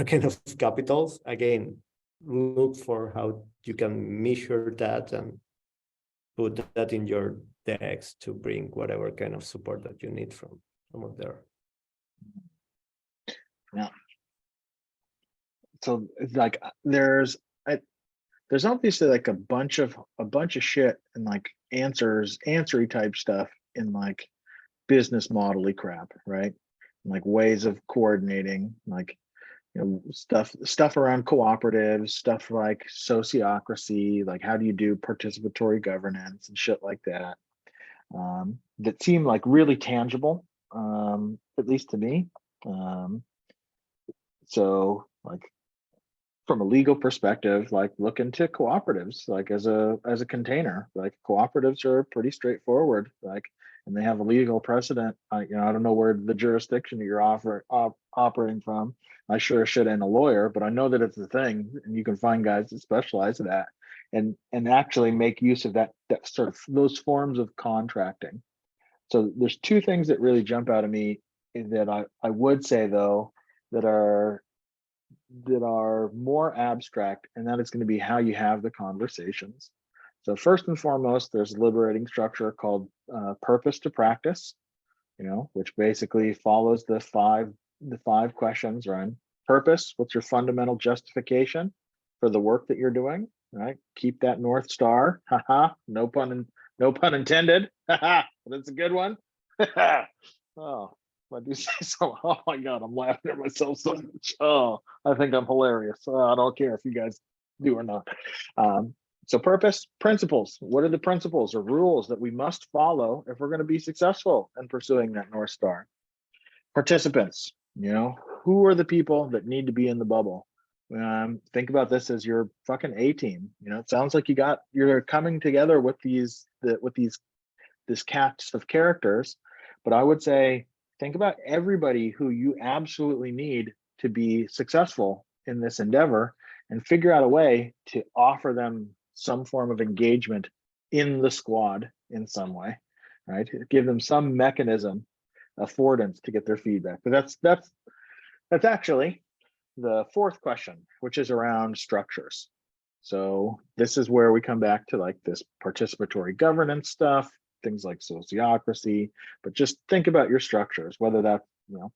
kind of capitals, again, look for how you can measure that and put that in your decks to bring whatever kind of support that you need from up there. Yeah. So it's like there's obviously like a bunch of shit and like answery type stuff in like business model-y crap, right? And like ways of coordinating, like stuff around cooperatives, stuff like sociocracy, like how do you do participatory governance and shit like that, that seem like really tangible, at least to me. So like from a legal perspective, like look into cooperatives, like as a container. Like cooperatives are pretty straightforward, like, and they have a legal precedent. I don't know where the jurisdiction that you're operating from. I sure should ain't a lawyer, but I know that it's a thing, and you can find guys that specialize in that and actually make use of that sort of those forms of contracting. So there's two things that really jump out at me that I would say though that are more abstract, and that is going to be how you have the conversations. So first and foremost, there's a liberating structure called purpose to practice, which basically follows the five questions, right? Purpose, what's your fundamental justification for the work that you're doing, right? Keep that North Star, haha, no pun intended, haha, that's a good one. Oh, I do say so. Oh my God, I'm laughing at myself so much. Oh, I think I'm hilarious. I don't care if you guys do or not. So purpose, principles. What are the principles or rules that we must follow if we're going to be successful in pursuing that North Star? Participants, who are the people that need to be in the bubble? Think about this as your fucking A team. It sounds like you're coming together with this cast of characters, but I would say think about everybody who you absolutely need to be successful in this endeavor, and figure out a way to offer them some form of engagement in the squad in some way, right? Give them some mechanism, affordance to get their feedback. But that's actually the fourth question, which is around structures. So this is where we come back to like this participatory governance stuff, things like sociocracy, but just think about your structures, whether that's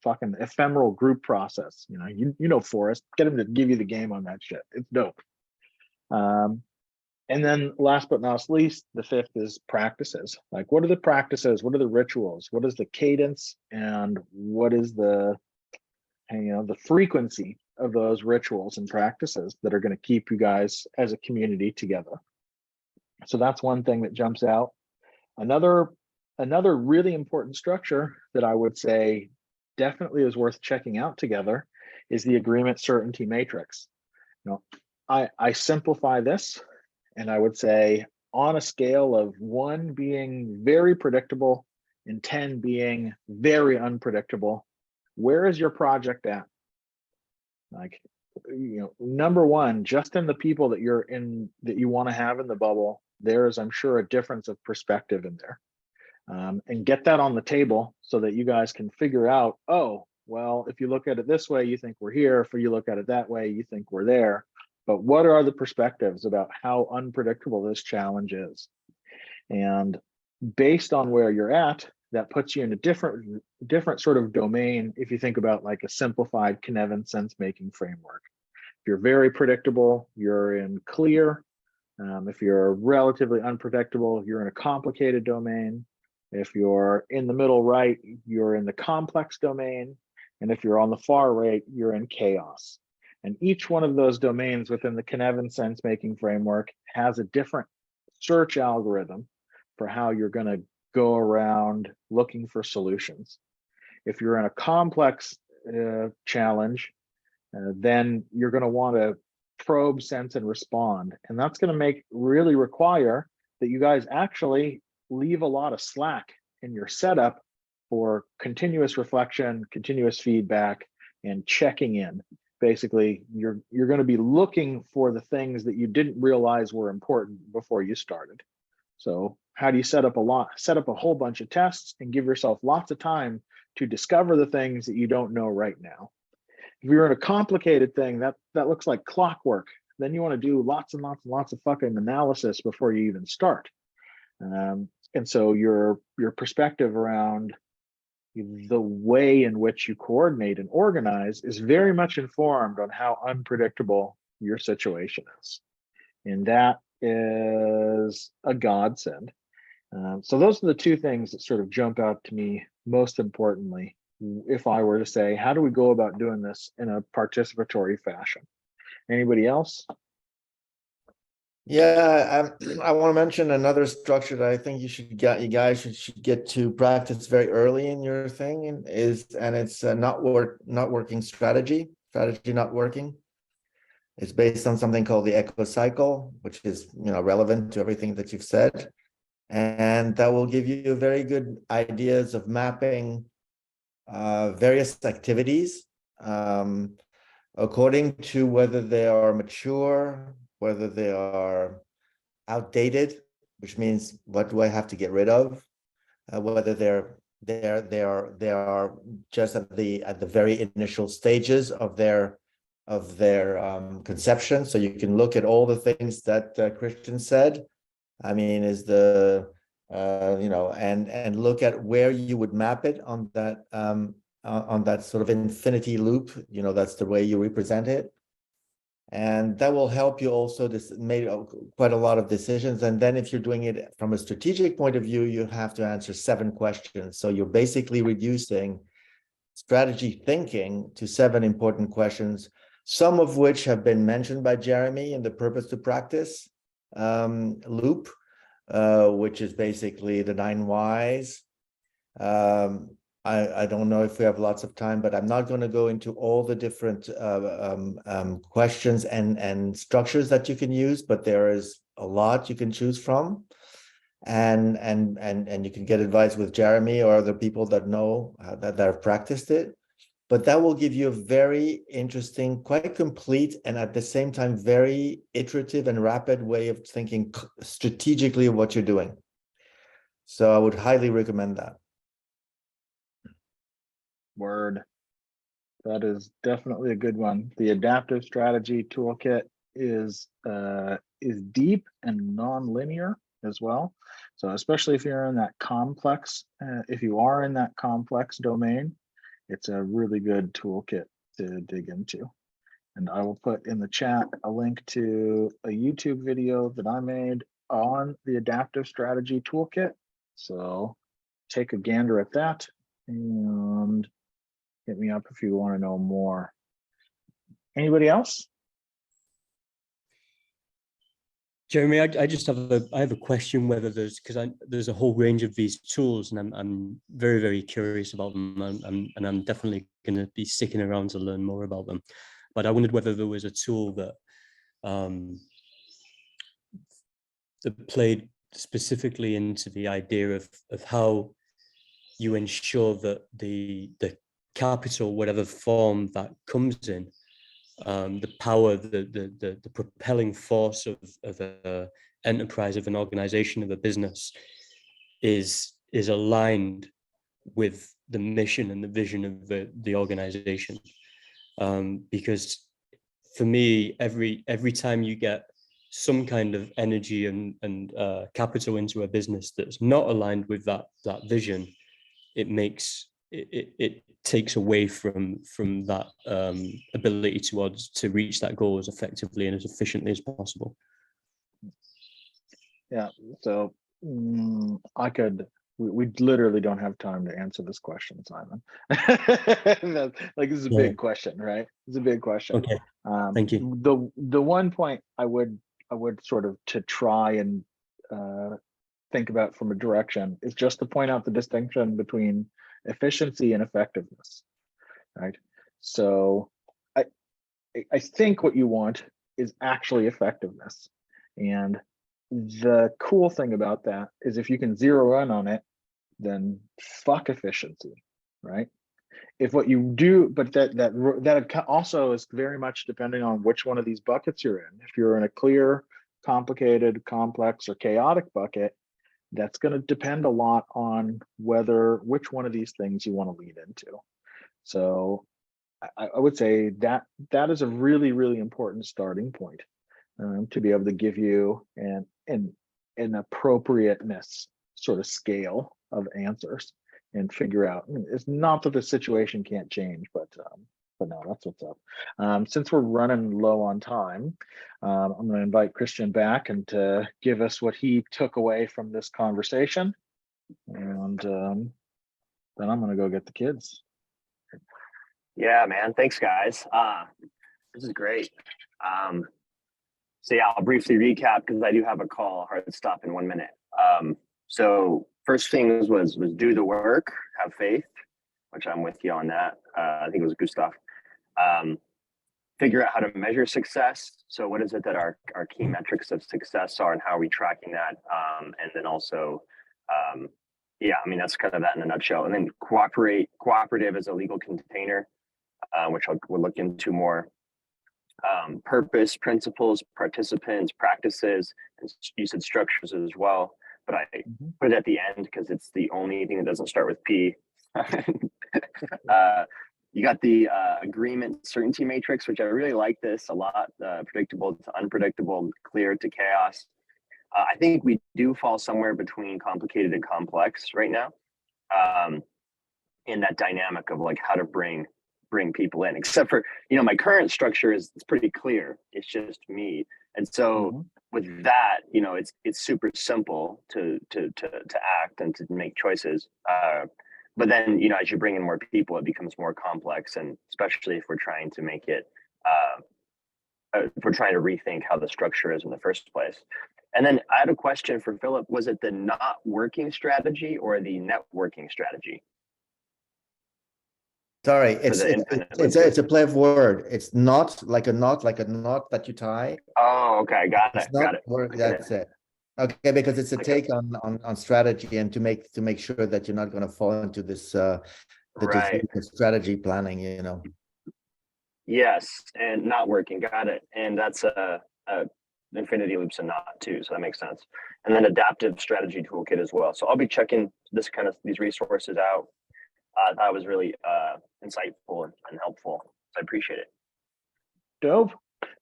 fucking ephemeral group process. You know Forrest, get him to give you the game on that shit. It's dope. And then last but not least, the fifth is practices. Like, what are the practices? What are the rituals? What is the cadence? And what is the frequency of those rituals and practices that are going to keep you guys as a community together? So that's one thing that jumps out. Another really important structure that I would say definitely is worth checking out together is the agreement certainty matrix. I simplify this, and I would say on a scale of 1 being very predictable and 10 being very unpredictable, where is your project at? Like, number one, just in the people that you're in, that you want to have in the bubble, there is, I'm sure, a difference of perspective in there. And get that on the table so that you guys can figure out, oh, well, if you look at it this way, you think we're here. If you look at it that way, you think we're there. But what are the perspectives about how unpredictable this challenge is? And based on where you're at, that puts you in a different sort of domain. If you think about like a simplified Cynefin sense-making framework, if you're very predictable, you're in clear. If you're relatively unpredictable, you're in a complicated domain. If you're in the middle right, you're in the complex domain. And if you're on the far right, you're in chaos. And each one of those domains within the Cynefin sense-making framework has a different search algorithm for how you're going to go around looking for solutions. If you're in a complex challenge, then you're going to want to probe, sense, and respond. And that's going to really require that you guys actually leave a lot of slack in your setup for continuous reflection, continuous feedback, and checking in. Basically, you're going to be looking for the things that you didn't realize were important before you started. So how do you set up a whole bunch of tests and give yourself lots of time to discover the things that you don't know right now? If you're in a complicated thing, that looks like clockwork. Then you want to do lots and lots and lots of fucking analysis before you even start. And so your perspective around the way in which you coordinate and organize is very much informed on how unpredictable your situation is. And that is a godsend. So those are the two things that sort of jump out to me most importantly, if I were to say, how do we go about doing this in a participatory fashion? Anybody else? Yeah, I want to mention another structure that I think you guys should get to practice very early in your thing, and it's not working strategy not working. It's based on something called the echo cycle, which is relevant to everything that you've said, and that will give you very good ideas of mapping various activities according to whether they are mature, whether they are outdated, which means what do I have to get rid of, whether they are just at the very initial stages of their conception. So you can look at all the things that Christian said. I mean, is the and look at where you would map it on that sort of infinity loop. That's the way you represent it. And that will help you also make quite a lot of decisions. And then if you're doing it from a strategic point of view, you have to answer 7 questions. So you're basically reducing strategy thinking to 7 important questions, some of which have been mentioned by Jeremy in the purpose to practice loop, which is basically the 9 whys. I don't know if we have lots of time, but I'm not going to go into all the different questions and structures that you can use, but there is a lot you can choose from, and you can get advice with Jeremy or other people that know that have practiced it. But that will give you a very interesting, quite complete, and at the same time very iterative and rapid way of thinking strategically of what you're doing. So I would highly recommend that. Word. That is definitely a good one. The adaptive strategy toolkit is deep and non-linear as well. So especially if you're in that complex, if you are in that complex domain, it's a really good toolkit to dig into. And I will put in the chat a link to a YouTube video that I made on the adaptive strategy toolkit. So take a gander at that and hit me up if you want to know more. Anybody else? Jeremy, I just have a question whether there's a whole range of these tools, and I'm very, very curious about them, and I'm definitely going to be sticking around to learn more about them. But I wondered whether there was a tool that that played specifically into the idea of how you ensure that the capital, whatever form that comes in, the power, the propelling force of an enterprise, of an organization, of a business is aligned with the mission and the vision of the organization. Because for me, every time you get some kind of energy and capital into a business that's not aligned with that vision, it takes away from that ability to reach that goal as effectively and as efficiently as possible. Yeah, so we literally don't have time to answer this question, Simon. Like, this is a big question, right? It's a big question. Okay, thank you. The one point I would sort of to try and think about from a direction is just to point out the distinction between efficiency and effectiveness, right? So I think what you want is actually effectiveness. And the cool thing about that is if you can zero in on it, then fuck efficiency, right? If what you do, but that also is very much depending on which one of these buckets you're in. If you're in a clear, complicated, complex, or chaotic bucket, that's going to depend a lot on which one of these things you want to lead into. So I would say that is a really, really important starting point to be able to give you an appropriateness sort of scale of answers and figure out. It's not that the situation can't change, but no, that's what's up. Since we're running low on time, I'm going to invite Christian back and to give us what he took away from this conversation, and then I'm going to go get the kids. Yeah, man. Thanks, guys. This is great. So yeah, I'll briefly recap because I do have a call, hard stop in 1 minute. So first thing was do the work, have faith, which I'm with you on that. I think it was good stuff. Figure out how to measure success. So what is it that our key metrics of success are and how are we tracking that? And then also, yeah, I mean, that's kind of that in a nutshell. And then cooperative as a legal container, which we'll look into more. Purpose, principles, participants, practices, and you said structures as well, but I put it at the end because it's the only thing that doesn't start with P. You got the agreement certainty matrix, which I really like this a lot. Predictable to unpredictable, clear to chaos. I think we do fall somewhere between complicated and complex right now, in that dynamic of like how to bring people in, except for, my current structure is pretty clear. It's just me. And so with that, it's super simple to act and to make choices. But then, as you bring in more people, it becomes more complex. And especially if we're trying to make it, if we're trying to rethink how the structure is in the first place. And then I had a question for Philip. Was it the not working strategy or the networking strategy? Sorry, it's a play of word. It's not like a knot that you tie. Oh, okay, got it. Got it. Work, that's it. Okay, because it's a take on strategy and to make sure that you're not going to fall into this Right. strategy planning. Yes, and not working. Got it. And that's a infinity loops and not too, so that makes sense. And then adaptive strategy toolkit as well. So I'll be checking these resources out. That was really insightful and helpful. So I appreciate it. Dope.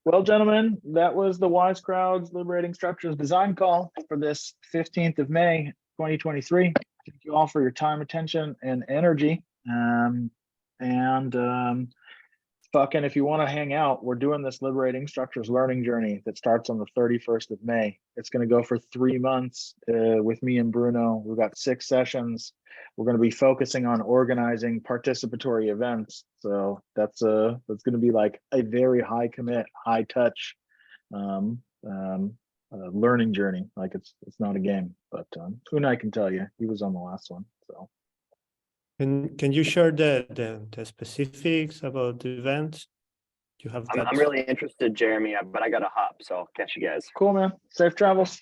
Well, gentlemen, that was the Wise Crowds Liberating Structures design call for this 15th of May, 2023. Thank you all for your time, attention, and energy. And fucking, if you want to hang out, we're doing this Liberating Structures learning journey that starts on the 31st of May. It's going to go for 3 months with me and Bruno. We've got 6 sessions. We're going to be focusing on organizing participatory events. So that's going to be like a very high commit, high touch learning journey. Like it's not a game, but Unai can tell you, he was on the last one. So Can you share the specifics about the event? You have that? I'm really interested, Jeremy, but I got to hop, so I'll catch you guys. cool, man. Safe travels.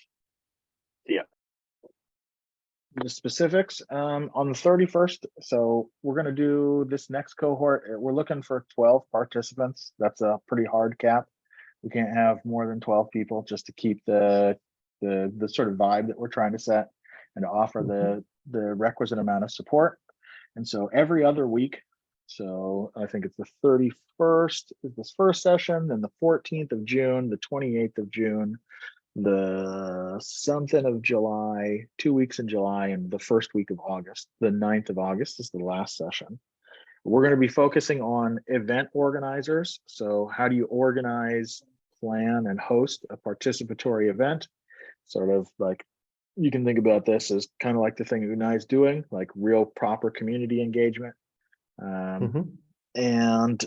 See ya. The specifics on the 31st. So we're going to do this next cohort. We're looking for 12 participants. That's a pretty hard cap. We can't have more than 12 people just to keep the sort of vibe that we're trying to set and to offer the requisite amount of support. And so every other week, so I think it's the 31st is this first session, then the 14th of June, the 28th of June, the something of July, 2 weeks in July, and the first week of August. The 9th of August is the last session. We're going to be focusing on event organizers. So how do you organize, plan, and host a participatory event? Sort of like, you can think about this as kind of like the thing Unai is doing, like real proper community engagement. And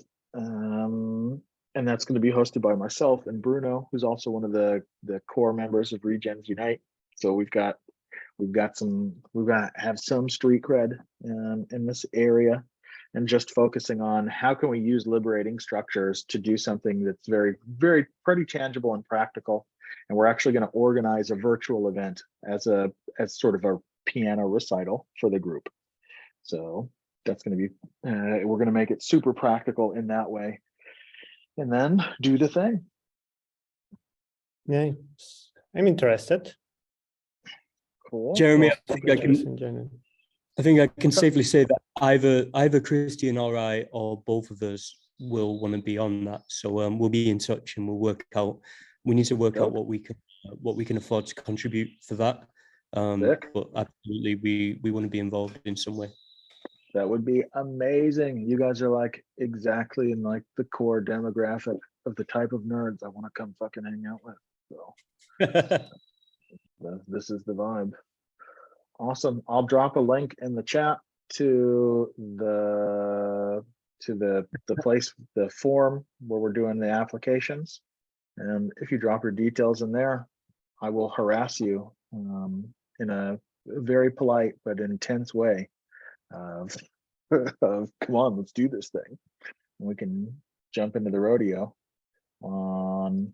that's going to be hosted by myself and Bruno, who's also one of the core members of Regens Unite. So we've got to have some street cred in this area, and just focusing on how can we use liberating structures to do something that's very, very pretty tangible and practical. And we're actually going to organize a virtual event as sort of a piano recital for the group. So that's going to be, we're going to make it super practical in that way, and then do the thing. Yeah, I'm interested. Cool. Jeremy, Well, I think I can safely say that either Christian or I or both of us will want to be on that. So we'll be in touch and we'll work out. We need to work out what we can afford to contribute for that. But absolutely, we want to be involved in some way. That would be amazing. You guys are like exactly in like the core demographic of the type of nerds I want to come fucking hang out with. So this is the vibe. Awesome. I'll drop a link in the chat to the place, the form where we're doing the applications. And if you drop your details in there, I will harass you in a very polite but intense way of come on, let's do this thing. And we can jump into the rodeo on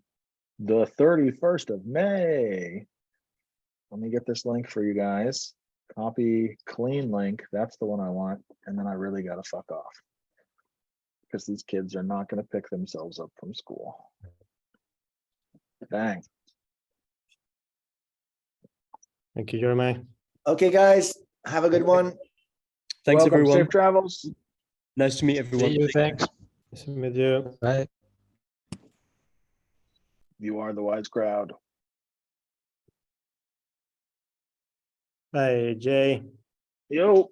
the 31st of May. Let me get this link for you guys. Copy clean link. That's the one I want. And then I really got to fuck off because these kids are not going to pick themselves up from school. Bang. Thank you, Jeremy. Okay, guys, have a good one. Thanks, Welcome. everyone. Safe travels. Nice to meet everyone. See you. Thanks. Nice to meet you. Bye. You are the wise crowd. Bye, Jay. Yo.